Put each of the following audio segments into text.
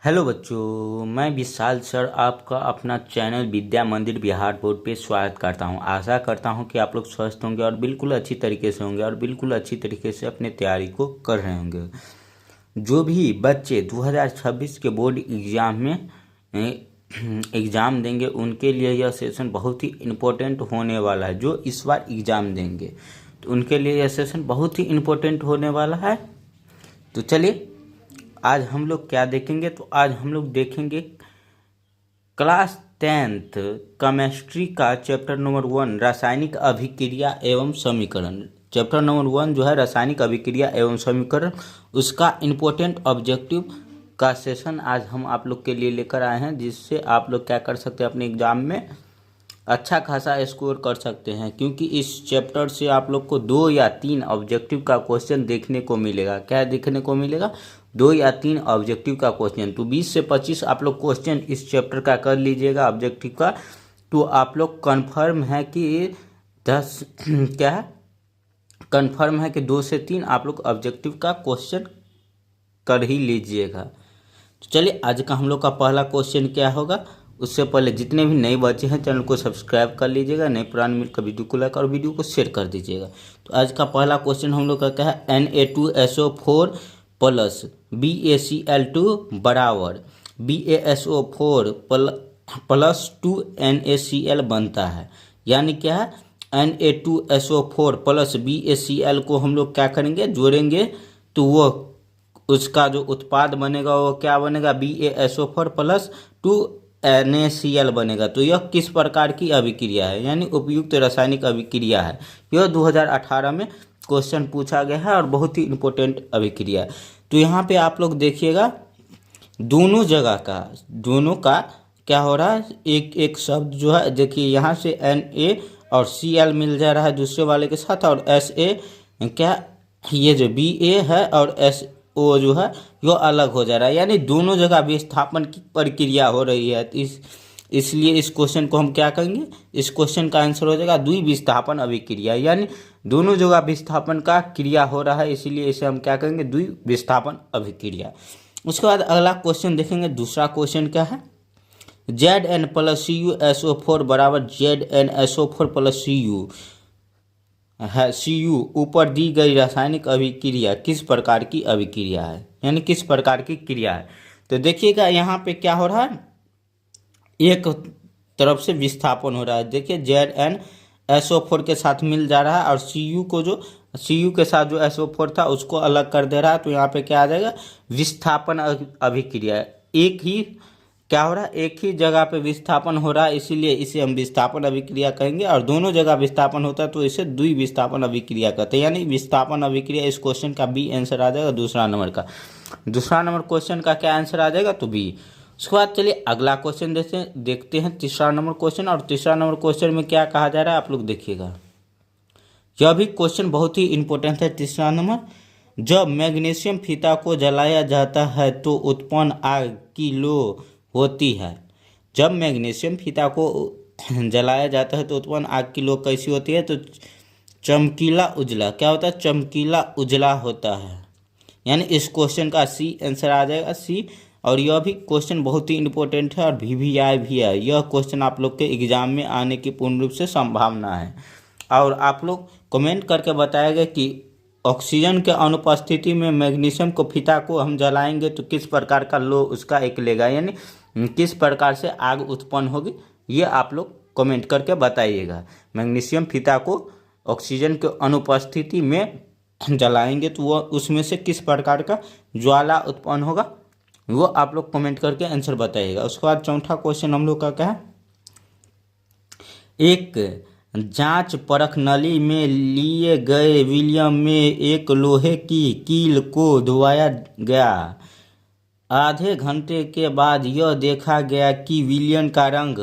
Hello बच्चों, मैं विशाल sir आपका अपना चैनल विद्या मंदिर बिहार बोर्ड पे स्वागत करता हूं। आशा करता हूं कि आप लोग स्वस्थ होंगे और बिल्कुल अच्छी तरीके से होंगे और बिल्कुल अच्छी तरीके से अपने तैयारी को कर रहे होंगे। जो भी बच्चे 2026 के बोर्ड एग्ज़ाम में एग्ज़ाम देंगे उनके लिए यह सेशन बहुत ही इम्पोर्टेंट होने वाला है। जो इस बार एग्ज़ाम देंगे तो उनके लिए यह सेशन बहुत ही इम्पोर्टेंट होने वाला है। तो चलिए आज हम लोग क्या देखेंगे, तो आज हम लोग देखेंगे क्लास 10th केमिस्ट्री का चैप्टर नंबर 1 रासायनिक अभिक्रिया एवं समीकरण। चैप्टर नंबर 1 जो है रासायनिक अभिक्रिया एवं समीकरण, उसका इम्पोर्टेंट ऑब्जेक्टिव का सेशन आज हम आप लोग के लिए लेकर आए हैं, जिससे आप लोग क्या कर सकते हैं, अपने एग्जाम में अच्छा खासा स्कोर कर सकते हैं। क्योंकि इस चैप्टर से आप लोग को 2 या 3 ऑब्जेक्टिव का क्वेश्चन देखने को मिलेगा। क्या देखने को मिलेगा? 2 या 3 ऑब्जेक्टिव का क्वेश्चन। तो 20 से 25 आप लोग क्वेश्चन इस चैप्टर का कर लीजिएगा ऑब्जेक्टिव का, तो आप लोग कन्फर्म है कि 10 क्या है, कन्फर्म है कि 2 से 3 आप लोग ऑब्जेक्टिव का क्वेश्चन कर ही लीजिएगा। तो चलिए आज का हम लोग का पहला क्वेश्चन क्या होगा। उससे पहले जितने भी नए बच्चे हैं चैनल को सब्सक्राइब कर लीजिएगा, नए पुराने मिलकर वीडियो को लाइक और वीडियो को शेयर कर दीजिएगा। तो आज का पहला क्वेश्चन हम लोग का क्या है, Na2SO4 प्लस BaCl2 बराबर BaSO4 प्लस 2 NaCl बनता है। यानी क्या है, Na2SO4 प्लस BaCl को हम लोग क्या करेंगे, जोड़ेंगे, तो वो उसका जो उत्पाद बनेगा वो क्या बनेगा, BaSO4 प्लस 2 NaCl बनेगा। तो यह किस प्रकार की अभिक्रिया है, यानी उपयुक्त रासायनिक अभिक्रिया है। यह 2018 में क्वेश्चन पूछा गया है और बहुत ही इम्पोर्टेंट अभिक्रिया है। तो यहाँ पे आप लोग देखिएगा दोनों जगह का, दोनों का क्या हो रहा है, एक एक शब्द जो है, देखिए यहाँ से Na और Cl मिल जा रहा है दूसरे वाले के साथ, और Sa क्या, ये जो Ba है और SO जो है वो अलग हो जा रहा है। यानी दोनों जगह विस्थापन की प्रक्रिया हो रही है। तो इसलिए इस क्वेश्चन को हम क्या कहेंगे, इस क्वेश्चन का आंसर हो जाएगा द्विविस्थापन अभिक्रिया। यानी दोनों जगह विस्थापन का क्रिया हो रहा है, इसीलिए इसे हम क्या कहेंगे, द्विविस्थापन अभिक्रिया। उसके बाद अगला क्वेश्चन देखेंगे। दूसरा क्वेश्चन क्या है, Zn प्लस CuSO4 बराबर ZnSO4 प्लस Cu है। Cu ऊपर दी गई रासायनिक अभिक्रिया किस प्रकार की अभिक्रिया है, यानी किस प्रकार की क्रिया है। तो देखिएगा यहाँ पे क्या हो रहा है, एक तरफ से विस्थापन हो रहा है। देखिए ZnSO4 के साथ मिल जा रहा है और Cu के साथ जो SO4 था उसको अलग कर दे रहा है। तो यहाँ पे क्या आ जाएगा, विस्थापन अभिक्रिया। एक ही क्या हो रहा है, एक ही जगह पे विस्थापन हो रहा है, इसीलिए इसे हम विस्थापन अभिक्रिया कहेंगे। और दोनों जगह विस्थापन होता है तो इसे द्विविस्थापन अभिक्रिया कहते हैं। यानी विस्थापन अभिक्रिया, इस क्वेश्चन का बी आंसर आ जाएगा। दूसरा नंबर क्वेश्चन का क्या आंसर आ जाएगा, तो बी। उसके बाद चलिए अगला क्वेश्चन देखते हैं, तीसरा नंबर क्वेश्चन। और तीसरा नंबर क्वेश्चन में क्या कहा जा रहा है, आप लोग देखिएगा। यह भी क्वेश्चन बहुत ही इंपॉर्टेंट है। तीसरा नंबर, जब मैग्नीशियम फीता को जलाया जाता है तो उत्पन्न आग की लो होती है। जब मैग्नीशियम फीता को जलाया जाता है तो उत्पन्न आग की लो कैसी होती है, तो चमकीला उजला। क्या होता है, चमकीला उजला होता है। यानी इस क्वेश्चन का सी आंसर आ जाएगा, सी। और यह भी क्वेश्चन बहुत ही इंपॉर्टेंट है और VVI भी है। यह क्वेश्चन आप लोग के एग्जाम में आने की पूर्ण रूप से संभावना है। और आप लोग कमेंट करके बताएंगे कि ऑक्सीजन के अनुपस्थिति में मैग्नीशियम को फीता को हम जलाएंगे तो किस प्रकार का लो उसका एक लेगा, यानी किस प्रकार से आग उत्पन्न होगी, ये आप लोग कमेंट करके बताइएगा। मैग्नीशियम फीता को ऑक्सीजन के अनुपस्थिति में जलाएंगे तो वो उसमें से किस प्रकार का ज्वाला उत्पन्न होगा, वो आप लोग कमेंट करके आंसर बताइएगा। उसके बाद चौथा क्वेश्चन हम लोग का क्या है, एक जांच परख नली में लिए गए विलियम में एक लोहे की कील को धुआया गया। आधे घंटे के बाद यह देखा गया कि विलियन का रंग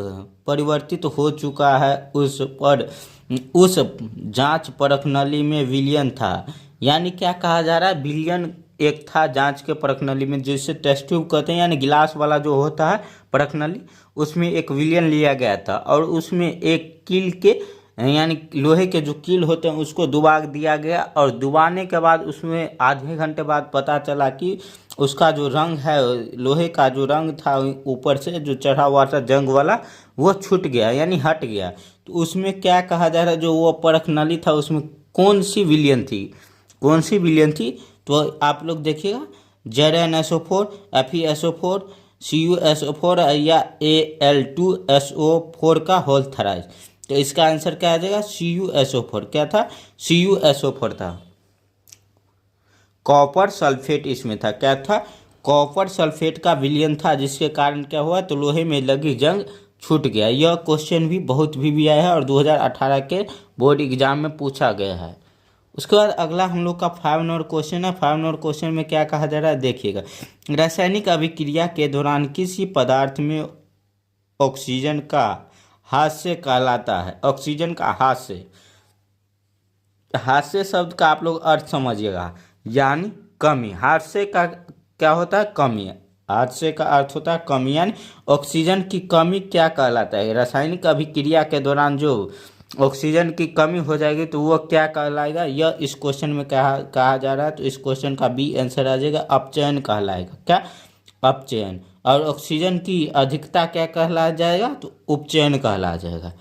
परिवर्तित हो चुका है। उस जांच परख नली में विलियन था। यानी क्या कहा जा रहा है, विलियन एक था जांच के परख नली में, जिसे टेस्ट ट्यूब कहते हैं, यानी गिलास वाला जो होता है परख नली, उसमें एक विलियन लिया गया था और उसमें एक कील के यानी लोहे के जो कील होते हैं उसको दबा दिया गया, और दबाने के बाद उसमें आधे घंटे बाद पता चला कि उसका जो रंग है, लोहे का जो रंग था ऊपर से जो चढ़ा हुआ था जंग वाला, वो छूट गया यानी हट गया। तो उसमें क्या कहा जा रहा है, जो वो परख नली था उसमें कौन सी विलयन थी, कौन सी विलयन थी? तो आप लोग देखिएगा, ZnSO4, FeSO4, CuSO4 या Al2SO4 का होल थराइज। तो इसका आंसर क्या आ जाएगा? CuSO4। क्या था? CuSO4 था। कॉपर सल्फेट इसमें था। क्या था? कॉपर सल्फेट का विलयन था, जिसके कारण क्या हुआ, तो लोहे में लगी जंग छूट गया। यह क्वेश्चन भी बहुत भी आया है और 2018 के बोर्ड एग्जाम में पूछा गया है। उसके बाद अगला हम लोग का 5 नंबर क्वेश्चन है। 5 नंबर क्वेश्चन में क्या कहा जा रहा है, देखिएगा। रासायनिक अभिक्रिया के दौरान किसी पदार्थ में ऑक्सीजन का हास्य कहलाता है। ऑक्सीजन का हास्य, हास्य शब्द का आप लोग अर्थ समझिएगा, यानी कमी। हास्य का क्या होता है? कमी। हास्य का अर्थ होता है कमी, यानी ऑक्सीजन की कमी क्या कहलाता है? रासायनिक अभिक्रिया के दौरान जो ऑक्सीजन की कमी हो जाएगी तो वो क्या कहलाएगा? यह इस क्वेश्चन में कहा जा रहा है। तो इस क्वेश्चन का बी आंसर आ जाएगा, अपचयन कहलाएगा। क्या? अपचयन। और ऑक्सीजन की अधिकता क्या कहला जाएगा? तो उपचयन कहला जाएगा।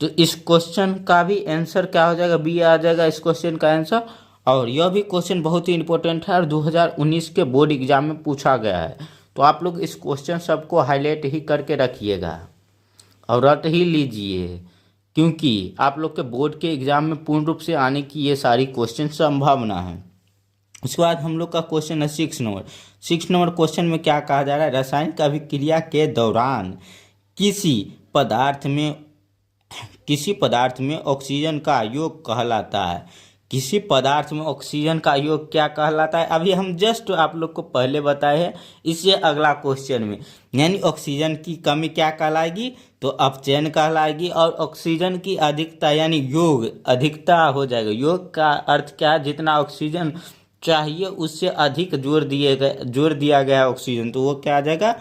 तो इस क्वेश्चन का भी आंसर क्या हो जाएगा? बी आ जाएगा इस क्वेश्चन का आंसर। और यह भी क्वेश्चन बहुत ही इंपॉर्टेंट है और 2019 के बोर्ड एग्जाम में पूछा गया है। तो आप लोग इस क्वेश्चन सबको हाईलाइट ही करके रखिएगा और रट ही लीजिए, क्योंकि आप लोग के बोर्ड के एग्जाम में पूर्ण रूप से आने की ये सारी क्वेश्चन संभावना है। उसके बाद हम लोग का क्वेश्चन है 6 नंबर। 6 नंबर क्वेश्चन में क्या कहा जा रहा है? रासायनिक अभिक्रिया के दौरान किसी पदार्थ में ऑक्सीजन का योग कहलाता है। किसी पदार्थ में ऑक्सीजन का योग क्या कहलाता है? अभी हम जस्ट आप लोग को पहले बताए हैं, इससे अगला क्वेश्चन में, यानी ऑक्सीजन की कमी क्या कहलाएगी? तो अपचयन कहलाएगी। और ऑक्सीजन की अधिकता यानी योग, अधिकता हो जाएगा। योग का अर्थ क्या है? जितना ऑक्सीजन चाहिए उससे अधिक जोर दिया गया ऑक्सीजन, तो वो क्या आ जाएगा?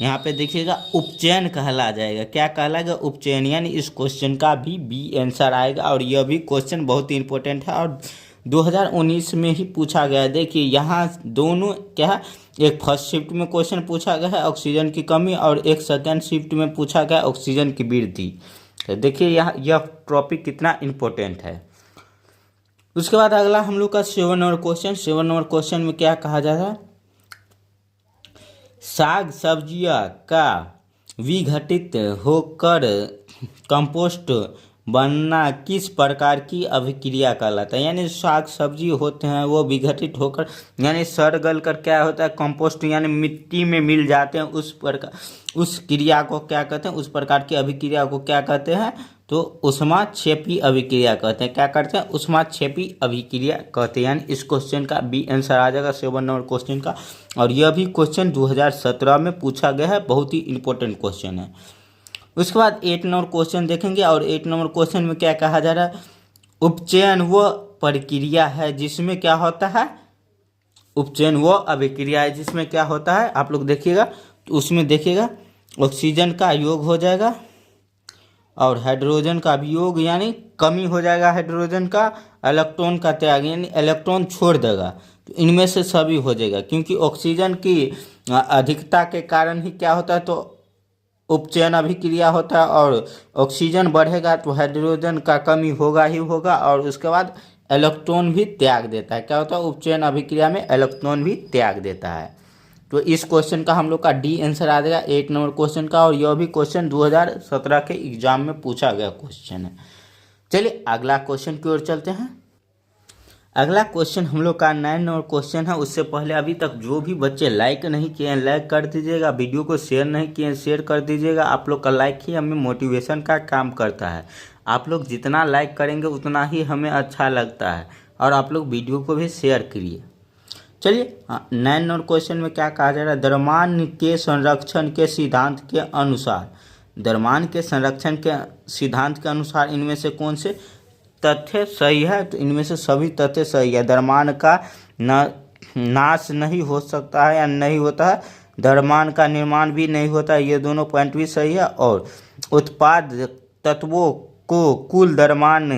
यहाँ पे देखिएगा, उपचयन कहला जाएगा। क्या कहलाएगा? उपचयन। यानी इस क्वेश्चन का भी बी आंसर आएगा। और यह भी क्वेश्चन बहुत ही इंपॉर्टेंट है और 2019 में ही पूछा गया है। देखिए यहाँ दोनों क्या है, एक फर्स्ट शिफ्ट में क्वेश्चन पूछा गया है ऑक्सीजन की कमी, और एक सेकेंड शिफ्ट में पूछा गया ऑक्सीजन की वृद्धि। तो देखिए यहाँ यह टॉपिक कितना इम्पोर्टेंट है। उसके बाद अगला हम लोग का 7 नंबर क्वेश्चन। 7 नंबर क्वेश्चन में क्या कहा जा रहा है? साग सब्जियां का विघटित होकर कंपोस्ट बनना किस प्रकार की अभिक्रिया कहलाता है? यानी साग सब्जी होते हैं वो विघटित होकर यानी सड़ गल कर क्या होता है? कंपोस्ट यानी मिट्टी में मिल जाते हैं। उस क्रिया को क्या कहते हैं? उस प्रकार की अभिक्रिया को क्या कहते हैं? तो ऊष्माक्षेपी अभिक्रिया कहते हैं। क्या करते हैं? ऊष्माक्षेपी अभिक्रिया कहते हैं। यानी इस क्वेश्चन का बी आंसर आ जाएगा 7 नंबर क्वेश्चन का। और यह भी क्वेश्चन 2017 में पूछा गया है, बहुत ही इंपॉर्टेंट क्वेश्चन है। उसके बाद 8 नंबर क्वेश्चन देखेंगे और 8 नंबर क्वेश्चन में क्या कहा जा रहा है? उपचयन वह प्रक्रिया है जिसमें क्या होता है? उपचयन वह अभिक्रिया है जिसमें क्या होता है? आप लोग देखिएगा, तो उसमें देखिएगा ऑक्सीजन का योग हो जाएगा और हाइड्रोजन का वियोग यानी कमी हो जाएगा हाइड्रोजन का, इलेक्ट्रॉन का त्याग यानी इलेक्ट्रॉन छोड़ देगा। तो इनमें से सभी हो जाएगा, क्योंकि ऑक्सीजन की अधिकता के कारण ही क्या होता है? तो उपचयन अभिक्रिया होता है। और ऑक्सीजन बढ़ेगा तो हाइड्रोजन का कमी होगा ही होगा, और उसके बाद इलेक्ट्रॉन भी त्याग देता है। क्या होता है? उपचयन अभिक्रिया में इलेक्ट्रॉन भी त्याग देता है। तो इस क्वेश्चन का हम लोग का डी आंसर आ जाएगा 8 नंबर क्वेश्चन का। और यह भी क्वेश्चन 2017 के एग्जाम में पूछा गया क्वेश्चन है। चलिए अगला क्वेश्चन की ओर चलते हैं। अगला क्वेश्चन हम लोग का 9 नंबर क्वेश्चन है। उससे पहले अभी तक जो भी बच्चे लाइक नहीं किए हैं लाइक कर दीजिएगा, वीडियो को शेयर नहीं किए हैं शेयर कर दीजिएगा। आप लोग का लाइक ही हमें मोटिवेशन का काम करता है। आप लोग जितना लाइक करेंगे उतना ही हमें अच्छा लगता है। और आप लोग वीडियो को भी शेयर करिए। चलिए 9 नंबर क्वेश्चन में क्या कहा जा रहा है? द्रव्यमान के संरक्षण के सिद्धांत के अनुसार, द्रव्यमान के संरक्षण के सिद्धांत के अनुसार इनमें से कौन से तथ्य सही है? तो इनमें से सभी तथ्य सही है। द्रव्यमान का नाश नहीं हो सकता है या नहीं होता है, द्रव्यमान का निर्माण भी नहीं होता है, ये दोनों पॉइंट भी सही है। और उत्पाद तत्वों को कुल द्रव्यमान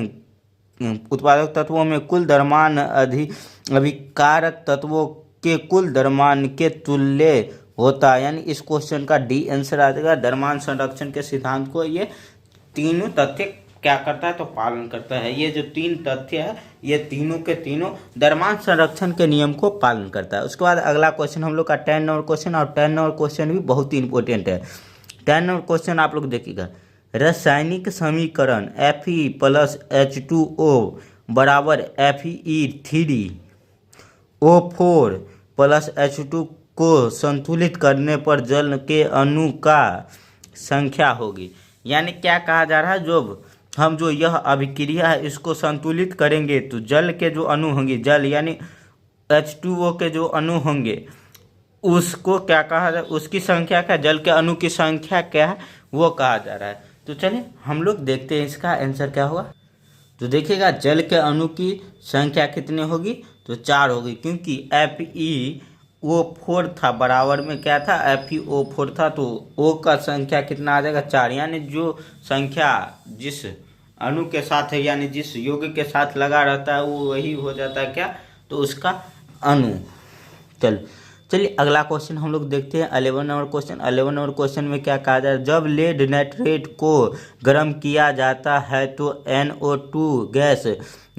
उत्पादक तत्वों में कुल द्रव्यमान अभिकारक तत्वों के कुल द्रव्यमान के तुल्य होता है। यानी इस क्वेश्चन का डी आंसर आ जाएगा। द्रव्यमान संरक्षण के सिद्धांत को ये तीनों तथ्य क्या करता है तो पालन करता है। ये जो तीन तथ्य है ये तीनों के तीनों द्रव्यमान संरक्षण के नियम को पालन करता है। उसके बाद अगला क्वेश्चन हम लोग का 10 नंबर क्वेश्चन, और 10 नंबर क्वेश्चन भी बहुत ही इंपॉर्टेंट है। 10 नंबर क्वेश्चन आप लोग देखिएगा, रासायनिक समीकरण Fe+H2O बराबर Fe3O4+H2 को संतुलित करने पर जल के अणु का संख्या होगी। यानी क्या कहा जा रहा है, जो हम जो यह अभिक्रिया है इसको संतुलित करेंगे तो जल के जो अणु होंगे, जल यानी H2O के जो अणु होंगे उसको क्या कहा जाए, उसकी संख्या क्या, जल के अणु की संख्या क्या है वो कहा जा रहा है। तो चलिए हम लोग देखते हैं इसका आंसर क्या होगा। तो देखिएगा जल के अणु की संख्या कितनी होगी, तो 4 होगी, क्योंकि FeO4 था, बराबर में क्या था, FeO4 था, तो O का संख्या कितना आ जाएगा 4। यानी जो संख्या जिस अणु के साथ है यानी जिस यौगिक के साथ लगा रहता है वो वही हो जाता है क्या, तो उसका अणु। चलिए अगला क्वेश्चन हम लोग देखते हैं 11 नंबर क्वेश्चन। 11 नंबर क्वेश्चन में क्या कहा जाए, जब लेड नाइट्रेट को गर्म किया जाता है तो NO2 गैस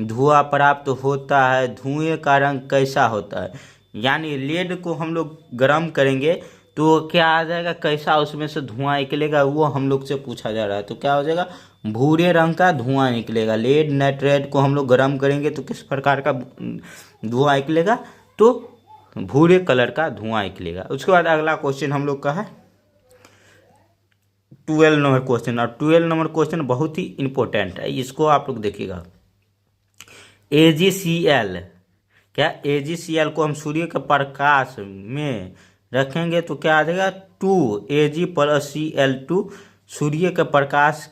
धुआं प्राप्त होता है, धुएं का रंग कैसा होता है। यानी लेड को हम लोग गर्म करेंगे तो क्या आ जाएगा, कैसा उसमें से धुआं निकलेगा, वो हम लोग से पूछा जा रहा है। तो क्या हो जाएगा, भूरे रंग का धुआं निकलेगा। लेड नाइट्रेट को हम लोग गर्म करेंगे तो किस प्रकार का धुआं निकलेगा, तो भूरे कलर का धुआं निकलेगा। उसके बाद अगला क्वेश्चन हम लोग का है 12 नंबर क्वेश्चन, और 12 नंबर क्वेश्चन बहुत ही इंपॉर्टेंट है, इसको आप लोग देखिएगा। AgCl, क्या AgCl को हम सूर्य के प्रकाश में रखेंगे तो क्या आ जाएगा 2Ag+Cl2। सूर्य के प्रकाश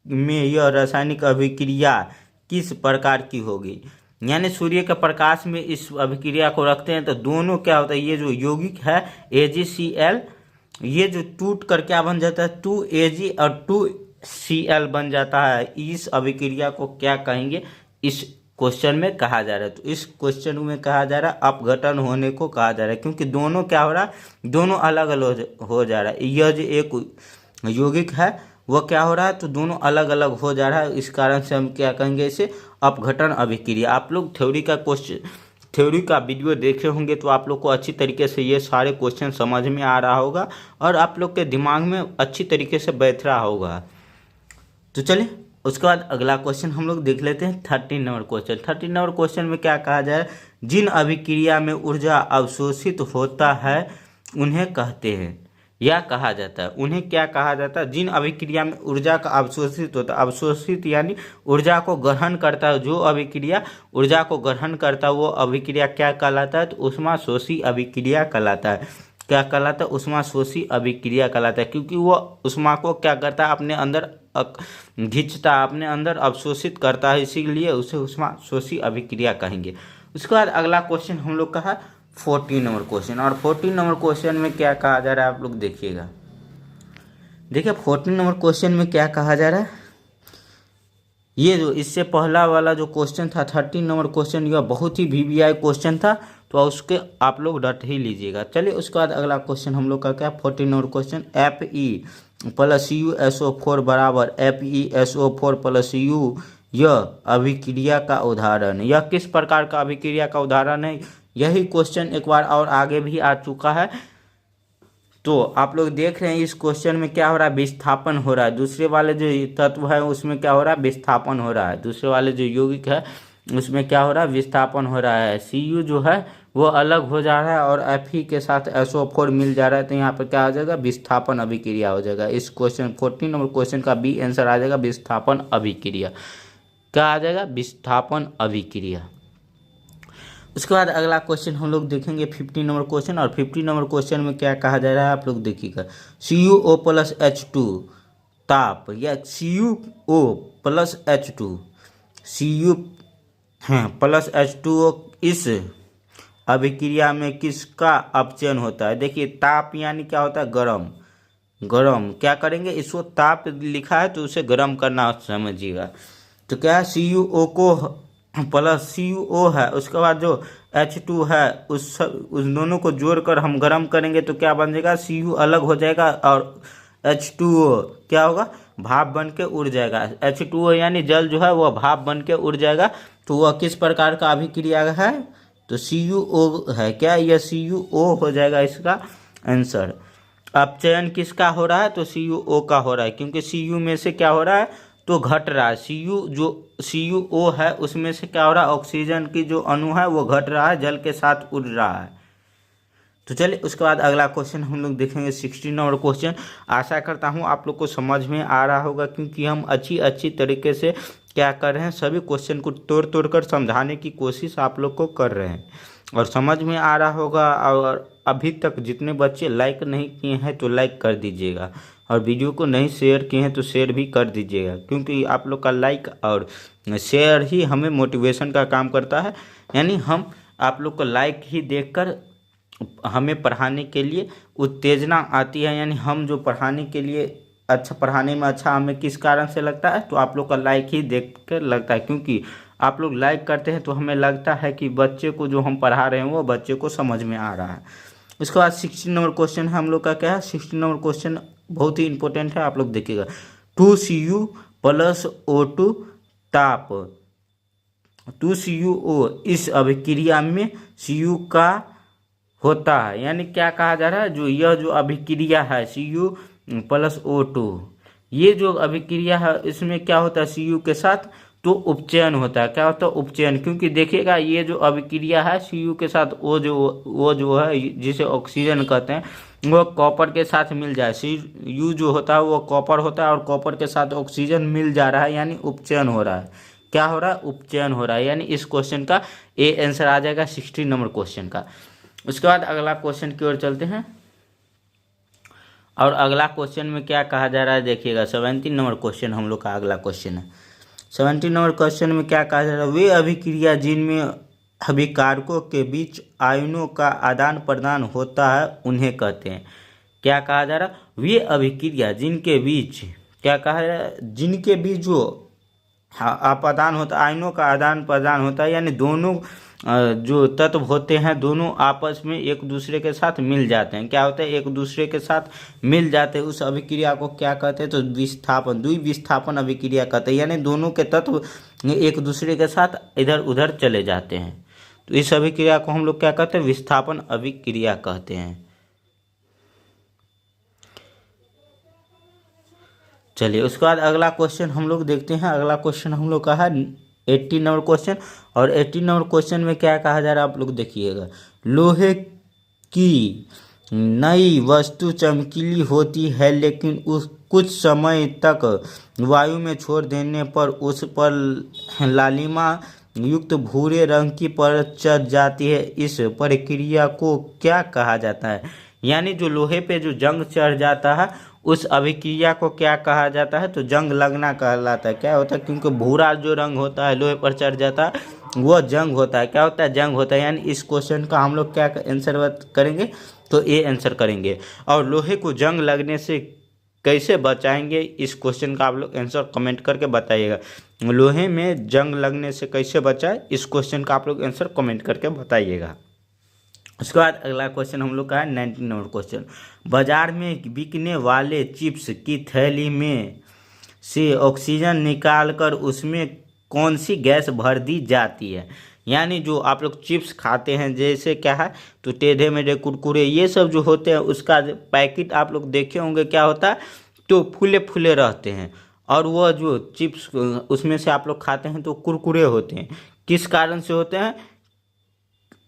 में यह रासायनिक अभिक्रिया किस प्रकार की होगी। यानी सूर्य के प्रकाश में इस अभिक्रिया को रखते हैं तो दोनों क्या होता है, ये जो यौगिक है AgCl ये जो टूट कर क्या बन जाता है 2Ag और 2Cl बन जाता है। इस अभिक्रिया को क्या कहेंगे, इस क्वेश्चन में कहा जा रहा है। तो इस क्वेश्चन में कहा जा रहा है अपघटन होने को कहा जा रहा है, क्योंकि दोनों क्या हो रहा है, दोनों अलग अलग हो जा रहा है। यह जो एक यौगिक है वो क्या हो रहा है, तो दोनों अलग अलग हो जा रहा है। इस कारण से हम क्या कहेंगे, इसे अपघटन अभिक्रिया। आप लोग थ्योरी का वीडियो देखे होंगे तो आप लोग को अच्छी तरीके से ये सारे क्वेश्चन समझ में आ रहा होगा और आप लोग के दिमाग में अच्छी तरीके से बैठ रहा होगा। तो चलिए उसके बाद अगला क्वेश्चन हम लोग देख लेते हैं 13 नंबर क्वेश्चन। 13 नंबर क्वेश्चन में क्या कहा जाए, जिन अभिक्रिया में ऊर्जा अवशोषित होता है उन्हें कहते हैं या कहा जाता है। उन्हें क्या कहा जाता है, जिन अभिक्रिया में ऊर्जा का अवशोषित होता है। अवशोषित यानी ऊर्जा को ग्रहण करता है, जो अभिक्रिया ऊर्जा को ग्रहण करता है वो अभिक्रिया क्या कहलाता है, तो ऊष्माशोषी अभिक्रिया कहलाता है। क्या कहलाता है, ऊष्माशोषी अभिक्रिया कहलाता है, क्योंकि वो ऊष्मा को क्या करता है, अपने अंदर खींचता, अपने अंदर अवशोषित करता है, इसीलिए उसे ऊष्माशोषी अभिक्रिया कहेंगे। उसके बाद अगला क्वेश्चन हम लोग का है 14 नंबर क्वेश्चन, और 14 नंबर क्वेश्चन में क्या कहा जा रहा है आप लोग देखिएगा। देखिए 14 नंबर क्वेश्चन में क्या कहा जा रहा है, ये जो इससे पहला वाला जो क्वेश्चन था 13 नंबर क्वेश्चन, यह बहुत ही VVI क्वेश्चन था, तो उसके आप लोग डट ही लीजिएगा। चलिए उसके बाद अगला क्वेश्चन हम लोग का क्या 14 नंबर क्वेश्चन, Fe+CuSO4 बराबर FeSO4+U यह अभिक्रिया का उदाहरण। यह किस प्रकार का अभिक्रिया का उदाहरण है, यही क्वेश्चन एक बार और आगे भी आ चुका है। तो आप लोग देख रहे हैं इस क्वेश्चन में क्या हो रहा है, विस्थापन हो रहा है। दूसरे वाले जो तत्व है उसमें क्या हो रहा है, विस्थापन हो रहा है। दूसरे वाले जो यौगिक है उसमें क्या हो रहा है, विस्थापन हो रहा है। Cu जो है वो अलग हो जा रहा है और Fe के साथ SO4 मिल जा रहा है, तो यहाँ पर क्या हो जाएगा, विस्थापन अभिक्रिया हो जाएगा। इस क्वेश्चन 14 नंबर क्वेश्चन का बी आंसर आ जाएगा विस्थापन अभिक्रिया। क्या आ जाएगा, विस्थापन अभिक्रिया। उसके बाद अगला क्वेश्चन हम लोग देखेंगे 15 नंबर क्वेश्चन, और 15 नंबर क्वेश्चन में क्या कहा जा रहा है आप लोग देखिएगा। CuO+H2 ताप या CuO+H2 Cu+H2O इस अभिक्रिया में किसका अपचयन होता है। देखिए ताप यानी क्या होता है, गर्म, गरम, क्या करेंगे, इसको ताप लिखा है तो उसे गरम करना समझिएगा। तो क्या है, CuO को प्लस CuO है, उसके बाद जो H2 है उस दोनों को जोड़कर हम गर्म करेंगे तो क्या बन जाएगा, Cu अलग हो जाएगा और H2O क्या होगा, भाप बन के उड़ जाएगा। H2O यानी जल जो है वह भाप बन के उड़ जाएगा। तो वह किस प्रकार का अभिक्रिया है, तो CuO है। क्या यह CuO हो जाएगा इसका आंसर। अब चयन किसका हो रहा है, तो CuO का हो रहा है, क्योंकि Cu में से क्या हो रहा है, तो घट रहा है। CuO है उसमें से क्या हो रहा है, ऑक्सीजन की जो अणु है वो घट रहा है, जल के साथ उड़ रहा है। तो चलिए उसके बाद अगला क्वेश्चन हम लोग देखेंगे 16 नंबर क्वेश्चन। आशा करता हूँ आप लोग को समझ में आ रहा होगा, क्योंकि हम अच्छी तरीके से क्या कर रहे हैं, सभी क्वेश्चन को तोड़ तोड़ कर समझाने की कोशिश आप लोग को कर रहे हैं और समझ में आ रहा होगा। और अभी तक जितने बच्चे लाइक नहीं किए हैं तो लाइक कर दीजिएगा, और वीडियो को नहीं शेयर किए हैं तो शेयर भी कर दीजिएगा, क्योंकि आप लोग का लाइक और शेयर ही हमें मोटिवेशन का काम करता है। यानी हम आप लोग को लाइक ही देखकर हमें पढ़ाने के लिए उत्तेजना आती है, यानी हम जो पढ़ाने के लिए अच्छा, पढ़ाने में अच्छा हमें किस कारण से लगता है, तो आप लोग का लाइक ही देख कर लगता है। क्योंकि आप लोग लाइक करते हैं तो हमें लगता है कि बच्चे को जो हम पढ़ा रहे हैं वो बच्चे को समझ में आ रहा है। उसके बाद 16 नंबर क्वेश्चन है हम लोग का, क्या है 16 नंबर क्वेश्चन बहुत ही इंपॉर्टेंट है, आप लोग देखिएगा। 2Cu प्लस O2 ताप 2CuO इस अभिक्रिया में Cu का होता है। यानी क्या कहा जा रहा है, जो यह जो अभिक्रिया है Cu प्लस O2, ये जो अभिक्रिया है इसमें क्या होता है, Cu के साथ तो उपचयन होता है। क्या होता है, उपचयन। क्योंकि देखिएगा ये जो अभिक्रिया है Cu के साथ वो जो है जिसे ऑक्सीजन कहते हैं वो कॉपर के साथ मिल जाए। Cu जो होता है वो कॉपर होता है और कॉपर के साथ ऑक्सीजन मिल जा रहा है, यानी उपचयन हो रहा है। क्या हो रहा है, उपचयन हो रहा है। यानी इस क्वेश्चन का ए आंसर आ जाएगा 16 नंबर क्वेश्चन का। उसके बाद अगला क्वेश्चन की ओर चलते हैं, और अगला क्वेश्चन में क्या कहा जा रहा है देखिएगा। 17 नंबर क्वेश्चन हम लोग का अगला क्वेश्चन है। 17 नंबर क्वेश्चन में क्या कहा जा रहा है, वे अभिक्रिया जिनमें अभिकारकों के बीच आयनों का आदान प्रदान होता है उन्हें कहते हैं। क्या कहा जा रहा है, वे अभिक्रिया जिनके बीच, क्या कहा जा रहा है, जिनके बीच जो आदान होता है, आयनों का आदान प्रदान होता है, यानी दोनों जो तत्व होते हैं दोनों आपस में एक दूसरे के साथ मिल जाते हैं। क्या होता है, एक दूसरे के साथ मिल जाते हैं, उस अभिक्रिया को क्या कहते हैं, तो विस्थापन, द्विविस्थापन अभिक्रिया कहते हैं। यानी दोनों के तत्व एक दूसरे के साथ इधर उधर चले जाते हैं, तो इस अभिक्रिया को हम लोग क्या कहते हैं, विस्थापन अभिक्रिया कहते हैं। चलिए उसके बाद अगला क्वेश्चन हम लोग देखते हैं। अगला क्वेश्चन हम लोग का है 18 नंबर क्वेश्चन, और 18 नंबर क्वेश्चन में क्या कहा जा रहा है आप लोग देखिएगा। लोहे की नई वस्तु चमकीली होती है, लेकिन उस कुछ समय तक वायु में छोड़ देने पर उस पर लालिमा युक्त भूरे रंग की परत चढ़ जाती है। इस प्रक्रिया को क्या कहा जाता है। यानी जो लोहे पे जो जंग चढ़ जाता है उस अभिक्रिया को क्या कहा जाता है, तो जंग लगना कहलाता है। क्या होता है, क्योंकि भूरा जो रंग होता है लोहे पर चढ़ जाता है वो जंग होता है। क्या होता है, जंग होता है। यानी इस क्वेश्चन का हम लोग क्या आंसर करेंगे, तो ए आंसर करेंगे। और लोहे को जंग लगने से कैसे बचाएंगे, इस क्वेश्चन का आप लोग आंसर कमेंट करके बताइएगा। लोहे में जंग लगने से कैसे बचाए, इस क्वेश्चन का आप लोग आंसर कमेंट करके बताइएगा। उसके बाद अगला क्वेश्चन हम लोग का है 19 नंबर क्वेश्चन। बाजार में बिकने वाले चिप्स की थैली में से ऑक्सीजन निकालकर उसमें कौन सी गैस भर दी जाती है। यानी जो आप लोग चिप्स खाते हैं, जैसे क्या है, तो टेढ़े मेढ़े कुरकुरे ये सब जो होते हैं उसका पैकेट आप लोग देखे होंगे, क्या होता है, तो फूले फूले रहते हैं, और वह जो चिप्स उसमें से आप लोग खाते हैं तो कुरकुरे होते हैं। किस कारण से होते हैं,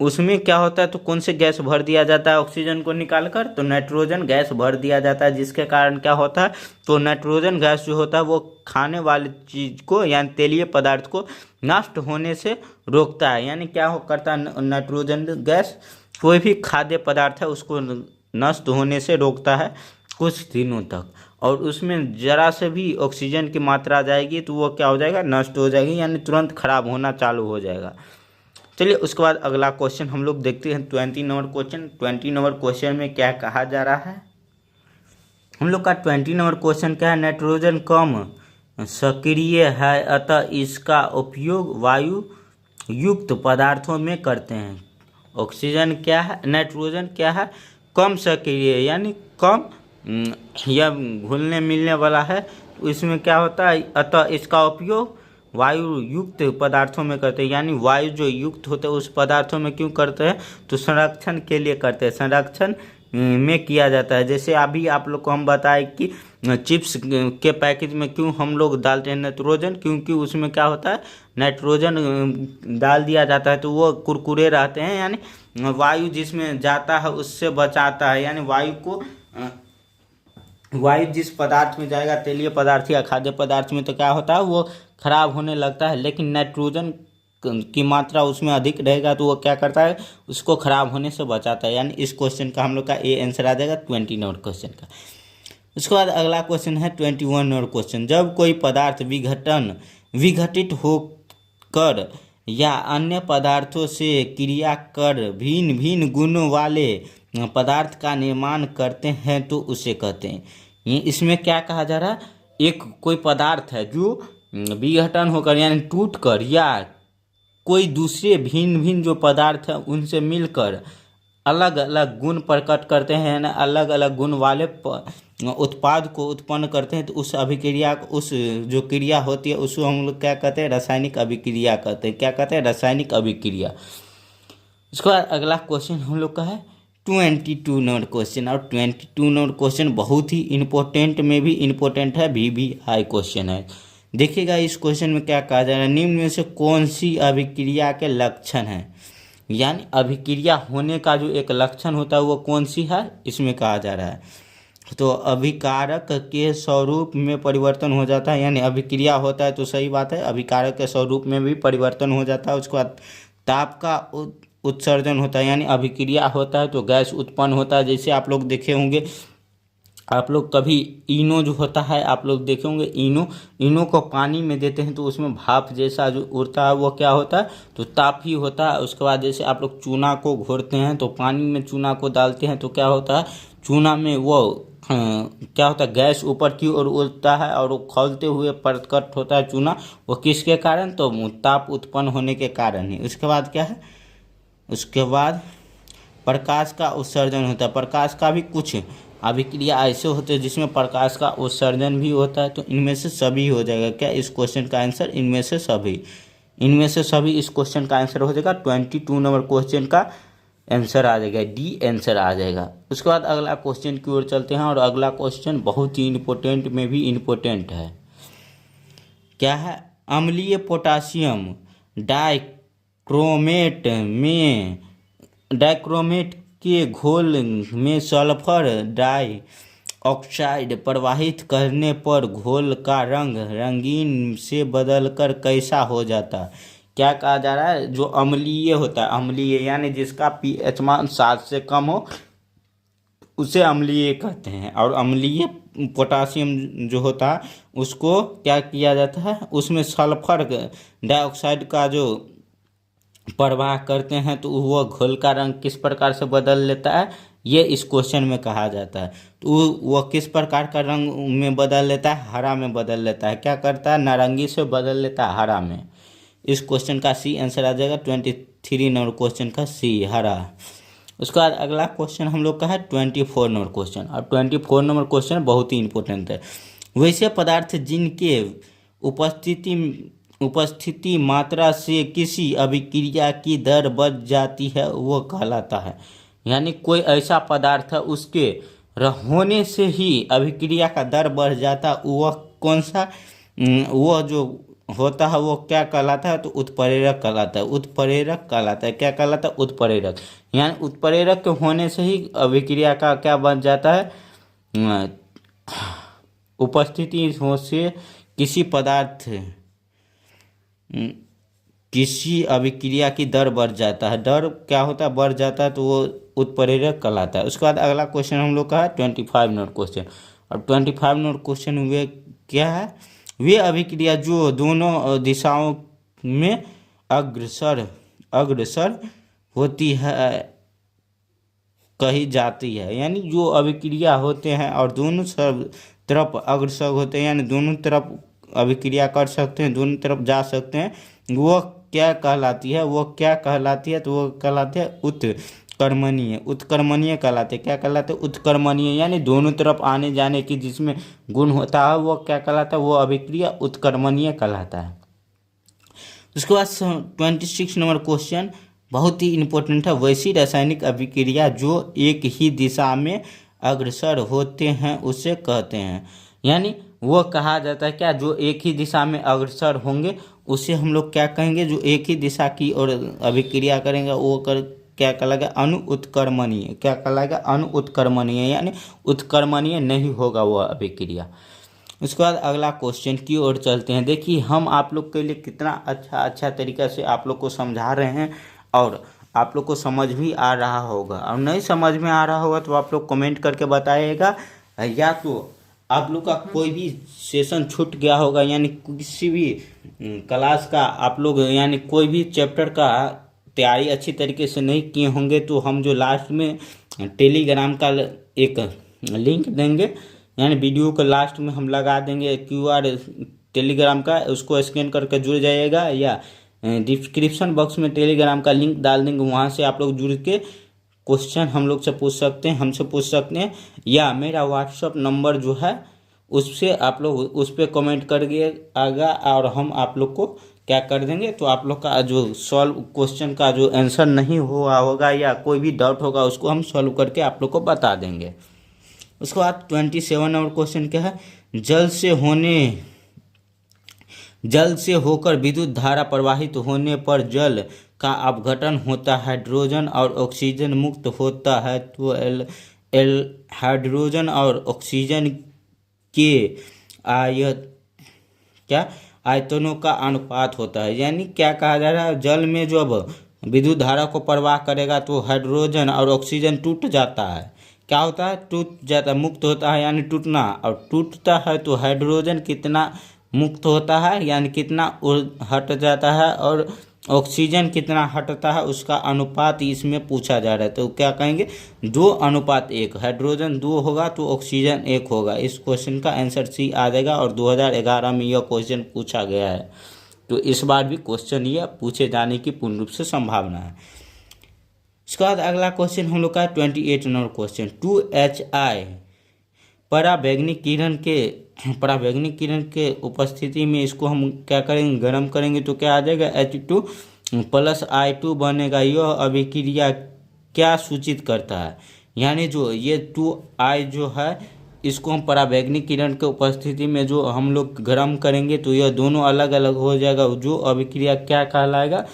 उसमें क्या होता है, तो कौन से गैस भर दिया जाता है ऑक्सीजन को निकालकर, तो नाइट्रोजन गैस भर दिया जाता है, जिसके कारण क्या होता है, तो नाइट्रोजन गैस जो होता है वो खाने वाली चीज को यानी तेलीय पदार्थ को नष्ट होने से रोकता है। यानी क्या करता है, नाइट्रोजन गैस कोई भी खाद्य पदार्थ है उसको नष्ट होने से रोकता है कुछ दिनों तक, और उसमें जरा से भी ऑक्सीजन की मात्रा आ जाएगी तो वो क्या हो जाएगा, नष्ट हो जाएगी, यानी तुरंत खराब होना चालू हो जाएगा। चलिए उसके बाद अगला क्वेश्चन हम लोग देखते हैं 20 नंबर क्वेश्चन। 20 नंबर क्वेश्चन में क्या कहा जा रहा है, हम लोग का 20 नंबर क्वेश्चन क्या है, नाइट्रोजन कम सक्रिय है अतः इसका उपयोग वायु युक्त पदार्थों में करते हैं। ऑक्सीजन क्या है, नाइट्रोजन क्या है, कम सक्रिय यानी कम या घुलने मिलने वाला है, तो इसमें क्या होता है, अतः इसका उपयोग वायु युक्त पदार्थों में करते हैं। यानी वायु जो युक्त होते हैं उस पदार्थों में क्यों करते हैं, तो संरक्षण के लिए करते हैं, संरक्षण में किया जाता है। जैसे अभी आप लोग को हम बताए कि चिप्स के पैकेज में क्यों हम लोग डालते हैं नाइट्रोजन, क्योंकि उसमें क्या होता है, नाइट्रोजन डाल दिया जाता है तो वो कुरकुरे रहते हैं, यानी वायु जिसमें जाता है उससे बचाता है। यानी वायु जिस पदार्थ में जाएगा, तेलीय पदार्थ या खाद्य पदार्थ में, तो क्या होता है वो खराब होने लगता है। लेकिन नाइट्रोजन की मात्रा उसमें अधिक रहेगा तो वो क्या करता है, उसको खराब होने से बचाता है। यानी इस क्वेश्चन का हम लोग का ए आंसर आ जाएगा 20 नंबर क्वेश्चन का। उसके बाद अगला क्वेश्चन है 21 नंबर क्वेश्चन। जब कोई पदार्थ विघटित होकर या अन्य पदार्थों से क्रिया कर भिन्न भिन्न गुणों वाले पदार्थ का निर्माण करते हैं तो उसे कहते हैं। इसमें क्या कहा जा रहा है, एक कोई पदार्थ है जो विघटन होकर यानी टूट कर या कोई दूसरे भिन्न भिन्न जो पदार्थ है उनसे मिलकर अलग अलग गुण प्रकट करते हैं, यानी अलग अलग गुण वाले उत्पाद को उत्पन्न करते हैं, तो उस अभिक्रिया, उस जो क्रिया होती है उसको हम लोग क्या कहते हैं, रासायनिक अभिक्रिया कहते हैं। क्या कहते हैं, रासायनिक अभिक्रिया। उसके बाद अगला क्वेश्चन हम लोग का है 22 नंबर क्वेश्चन। और 22 नंबर क्वेश्चन बहुत ही इम्पोर्टेंट में भी इम्पोर्टेंट है, भी हाई क्वेश्चन है। देखिएगा इस क्वेश्चन में क्या कहा जा रहा है, निम्न में से कौन सी अभिक्रिया के लक्षण है, यानी अभिक्रिया होने का जो एक लक्षण होता है वो कौन सी है, इसमें कहा जा रहा है। तो अभिकारक के स्वरूप में परिवर्तन हो जाता है, यानी अभिक्रिया होता है तो सही बात है, अभिकारक के स्वरूप में भी परिवर्तन हो जाता है। उसके बाद ताप का उत्सर्जन होता है, यानी अभिक्रिया होता है तो गैस उत्पन्न होता है। जैसे आप लोग देखे होंगे, आप लोग कभी इनो जो होता है आप लोग देखे होंगे, इनो को पानी में देते हैं तो उसमें भाप जैसा जो उड़ता है वो क्या होता है, तो ताप ही होता है। उसके बाद जैसे आप लोग चूना को घोरते हैं तो पानी में चूना को डालते हैं तो क्या होता है, चूना में वो क्या होता है, गैस ऊपर की ओर उड़ता है और वो खौलते हुए प्रकट होता है चूना, वो किसके कारण, तो ताप उत्पन्न होने के कारण ही। उसके बाद क्या है, उसके बाद प्रकाश का उत्सर्जन होता है। प्रकाश का भी कुछ अभिक्रिया ऐसे होते हैं जिसमें प्रकाश का उत्सर्जन भी होता है, तो इनमें से सभी हो जाएगा। क्या इस क्वेश्चन का आंसर, इनमें से सभी इस क्वेश्चन का आंसर हो जाएगा। 22 नंबर क्वेश्चन का आंसर आ जाएगा, डी आंसर आ जाएगा। उसके बाद अगला क्वेश्चन की ओर चलते हैं, और अगला क्वेश्चन बहुत ही इम्पोर्टेंट में भी इम्पोर्टेंट है। क्या है, अम्लीय पोटासियम डाइक्रोमेट के घोल में सल्फर डाइऑक्साइड प्रवाहित करने पर घोल का रंग रंगीन से बदलकर कैसा हो जाता है। क्या कहा जा रहा है, जो अम्लीय होता है, अम्लीय यानी जिसका pH मान 7 से कम हो उसे अम्लीय कहते हैं। और अम्लीय पोटासियम जो होता है उसको क्या किया जाता है, उसमें सल्फर डाइऑक्साइड का जो प्रवाह करते हैं तो वह घोल का रंग किस प्रकार से बदल लेता है, ये इस क्वेश्चन में कहा जाता है। तो वह किस प्रकार का रंग में बदल लेता है, हरा में बदल लेता है। क्या करता है, नारंगी से बदल लेता है हरा में। इस क्वेश्चन का सी आंसर आ जाएगा, 23 नंबर क्वेश्चन का सी, हरा। उसके बाद अगला क्वेश्चन हम लोग का है 24 नंबर क्वेश्चन। और 24 नंबर क्वेश्चन बहुत ही इंपॉर्टेंट है। वैसे पदार्थ जिनके उपस्थिति मात्रा से किसी अभिक्रिया की दर बढ़ जाती है वो कहलाता है। यानी कोई ऐसा पदार्थ है उसके होने से ही अभिक्रिया का दर बढ़ जाता, वह कौन सा, वह जो होता है वो क्या कहलाता है, तो उत्प्रेरक कहलाता है। उत्प्रेरक कहलाता है, क्या कहलाता है, उत्प्रेरक। यानी उत्प्रेरक के होने से ही अभिक्रिया का क्या बन जाता है, उपस्थिति हो से किसी अभिक्रिया की दर बढ़ जाता है। दर क्या होता है, बढ़ जाता है, तो वो उत्प्रेरक कहलाता है। उसके बाद अगला क्वेश्चन हम लोग का है 25 नंबर क्वेश्चन। और 25 नंबर क्वेश्चन वे क्या है, वे अभिक्रिया जो दोनों दिशाओं में अग्रसर होती है कही जाती है। यानी जो अभिक्रिया होते हैं और दोनों सब तरफ अग्रसर होते हैं, यानी दोनों तरफ अभिक्रिया कर सकते हैं, दोनों तरफ जा सकते हैं, वो क्या कहलाती है, वो क्या कहलाती है, तो वो कहलाती है उत्कर्मणीय। उत्कर्मणीय कहलाते, क्या कहलाते, उत्कर्मणीय। यानी दोनों तरफ आने जाने की जिसमें गुण होता है वो क्या कहलाता है, वो अभिक्रिया उत्कर्मणीय कहलाता है। उसके बाद 26 नंबर क्वेश्चन बहुत ही इंपॉर्टेंट है। वैसी रासायनिक अभिक्रिया जो एक ही दिशा में अग्रसर होते हैं उसे कहते हैं। यानी वो कहा जाता है क्या, जो एक ही दिशा में अग्रसर होंगे उसे हम लोग क्या कहेंगे, जो एक ही दिशा की ओर अभिक्रिया करेंगे वो क्या कहलाएगा, अणु उत्कर्मणीय। क्या कहलाएगा, अणु उत्कर्मणीय। यानी उत्कर्मणीय नहीं होगा वह अभिक्रिया। उसके बाद अगला क्वेश्चन की ओर चलते हैं। देखिए हम आप लोग के लिए कितना अच्छा तरीक़ा से आप लोग को समझा रहे हैं और आप लोग को समझ भी आ रहा होगा। और नहीं समझ में आ रहा होगा तो आप लोग कमेंट करके बताइएगा, या तो आप लोग का कोई भी सेशन छूट गया होगा, यानी किसी भी क्लास का आप लोग यानी कोई भी चैप्टर का तैयारी अच्छी तरीके से नहीं किए होंगे, तो हम जो लास्ट में टेलीग्राम का एक लिंक देंगे, यानी वीडियो के लास्ट में हम लगा देंगे QR टेलीग्राम का, उसको स्कैन करके जुड़ जाइएगा, या डिस्क्रिप्शन बॉक्स में टेलीग्राम का लिंक डाल देंगे, वहाँ से आप लोग जुड़ के क्वेश्चन हम लोग से पूछ सकते हैं, हमसे पूछ सकते हैं, या मेरा व्हाट्सअप नंबर जो है उससे आप लोग उस पर कमेंट करिए आगा और हम आप लोग को क्या कर देंगे, तो आप लोग का जो सॉल्व क्वेश्चन का जो आंसर नहीं हुआ होगा या कोई भी डाउट होगा उसको हम सॉल्व करके आप लोग को बता देंगे। उसके बाद 27 नंबर क्वेश्चन क्या है, जल से होकर विद्युत धारा प्रवाहित होने पर जल का अपघटन होता है, हाइड्रोजन और ऑक्सीजन मुक्त होता है, तो हाइड्रोजन और ऑक्सीजन के आयतनों का अनुपात होता है। यानी क्या कहा जा रहा है, जल में जो अब विद्युत धारा को प्रवाह करेगा तो हाइड्रोजन और ऑक्सीजन टूट जाता है, क्या होता है, टूट जाता है, मुक्त होता है, यानी टूटना, और टूटता है तो हाइड्रोजन कितना मुक्त होता है, यानी कितना हट जाता है, और ऑक्सीजन कितना हटता है, उसका अनुपात इसमें पूछा जा रहा है। तो क्या कहेंगे, 2:1, हाइड्रोजन 2 होगा तो ऑक्सीजन 1 होगा। इस क्वेश्चन का आंसर C आ जाएगा, और 2011 में यह क्वेश्चन पूछा गया है, तो इस बार भी क्वेश्चन यह पूछे जाने की पूर्ण रूप से संभावना है। इसके बाद अगला क्वेश्चन हम लोग का 28 नंबर क्वेश्चन, 2HI पराबैंगनी किरण के उपस्थिति में इसको हम क्या करेंगे, गर्म करेंगे, तो क्या आ जाएगा, H2 + I2 बनेगा। यह अभिक्रिया क्या सूचित करता है, यानी जो ये 2I जो है इसको हम पराबैंगनी किरण के उपस्थिति में जो हम लोग गर्म करेंगे तो यह दोनों अलग अलग हो जाएगा। जो अभिक्रिया क्या कहलाएगा,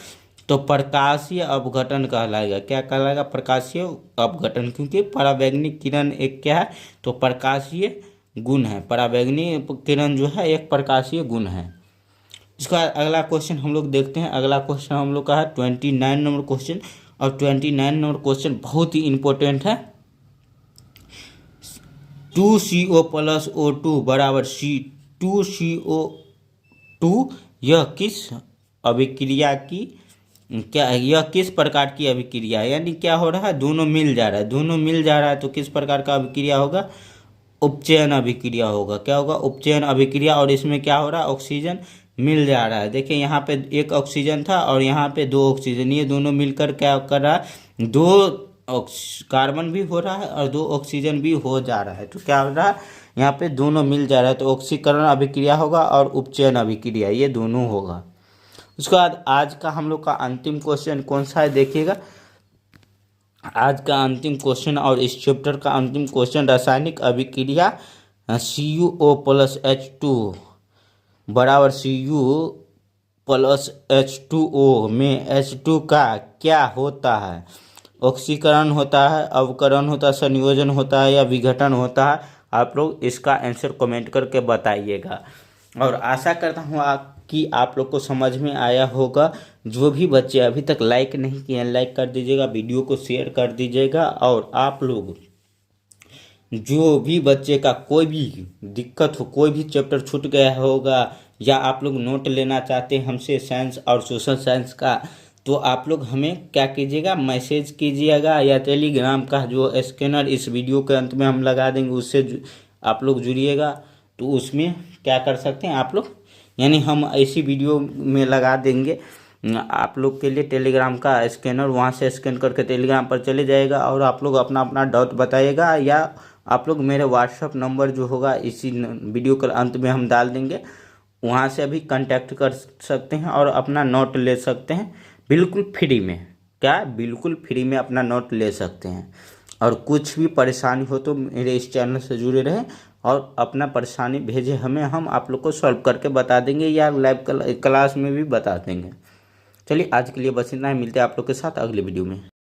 तो प्रकाशीय अपघटन कहलाएगा। क्या कहलाएगा, प्रकाशीय अपघटन, क्योंकि पराबैंगनी किरण एक क्या है, तो प्रकाशीय गुण है। पराबैंगनी किरण जो है एक प्रकाशीय गुण है। इसका अगला क्वेश्चन हम लोग देखते हैं। अगला क्वेश्चन हम लोग का है 29 नंबर क्वेश्चन, और 29 नंबर क्वेश्चन बहुत ही इंपॉर्टेंट है। 2CO + O2 = C2CO2, यह किस अभिक्रिया की यह किस प्रकार की अभिक्रिया है, यानी क्या हो रहा है, दोनों मिल जा रहा है, तो किस प्रकार का अभिक्रिया होगा, उपचयन अभिक्रिया होगा। क्या होगा, उपचयन अभिक्रिया, और इसमें क्या हो रहा है, ऑक्सीजन मिल जा रहा है। देखिए यहाँ पे एक ऑक्सीजन था और यहाँ पे 2 ऑक्सीजन, ये दोनों मिलकर क्या कर रहा है, 2 कार्बन भी हो रहा है और 2 ऑक्सीजन भी हो जा रहा है। तो क्या हो रहा है, यहाँ पे दोनों मिल जा रहा है, तो ऑक्सीकरण अभिक्रिया होगा और उपचयन अभिक्रिया, ये दोनों होगा। उसके बाद आज का हम लोग का अंतिम क्वेश्चन कौन सा है, देखिएगा। आज का अंतिम क्वेश्चन और इस चैप्टर का अंतिम क्वेश्चन, रासायनिक अभिक्रिया CuO + H2 = Cu + H2O में H2 का क्या होता है, ऑक्सीकरण होता है, अवकरण होता है, संयोजन होता है, या विघटन होता है। आप लोग इसका आंसर कमेंट करके बताइएगा, और आशा करता हूँ कि आप लोग को समझ में आया होगा। जो भी बच्चे अभी तक लाइक नहीं किए हैं, लाइक कर दीजिएगा, वीडियो को शेयर कर दीजिएगा। और आप लोग जो भी बच्चे का कोई भी दिक्कत हो, कोई भी चैप्टर छूट गया होगा, या आप लोग नोट लेना चाहते हैं हमसे साइंस और सोशल साइंस का, तो आप लोग हमें क्या कीजिएगा, मैसेज कीजिएगा या टेलीग्राम का जो स्कैनर इस वीडियो के अंत में हम लगा देंगे उससे आप लोग जुड़िएगा। तो उसमें क्या कर सकते हैं आप लोग, यानी हम ऐसी वीडियो में लगा देंगे आप लोग के लिए टेलीग्राम का स्कैनर, वहाँ से स्कैन करके टेलीग्राम पर चले जाएगा और आप लोग अपना अपना डाउट बताइएगा, या आप लोग मेरे व्हाट्सअप नंबर जो होगा इसी वीडियो के अंत में हम डाल देंगे, वहाँ से अभी कांटेक्ट कर सकते हैं और अपना नोट ले सकते हैं बिल्कुल फ्री में। क्या, बिल्कुल फ्री में अपना नोट ले सकते हैं। और कुछ भी परेशानी हो तो मेरे इस चैनल से जुड़े रहें और अपना परेशानी भेजें हमें, हम आप लोग को सॉल्व करके बता देंगे या लाइव क्लास में भी बता देंगे। चलिए आज के लिए बस इतना ही, मिलते हैं आप लोग के साथ अगले वीडियो में।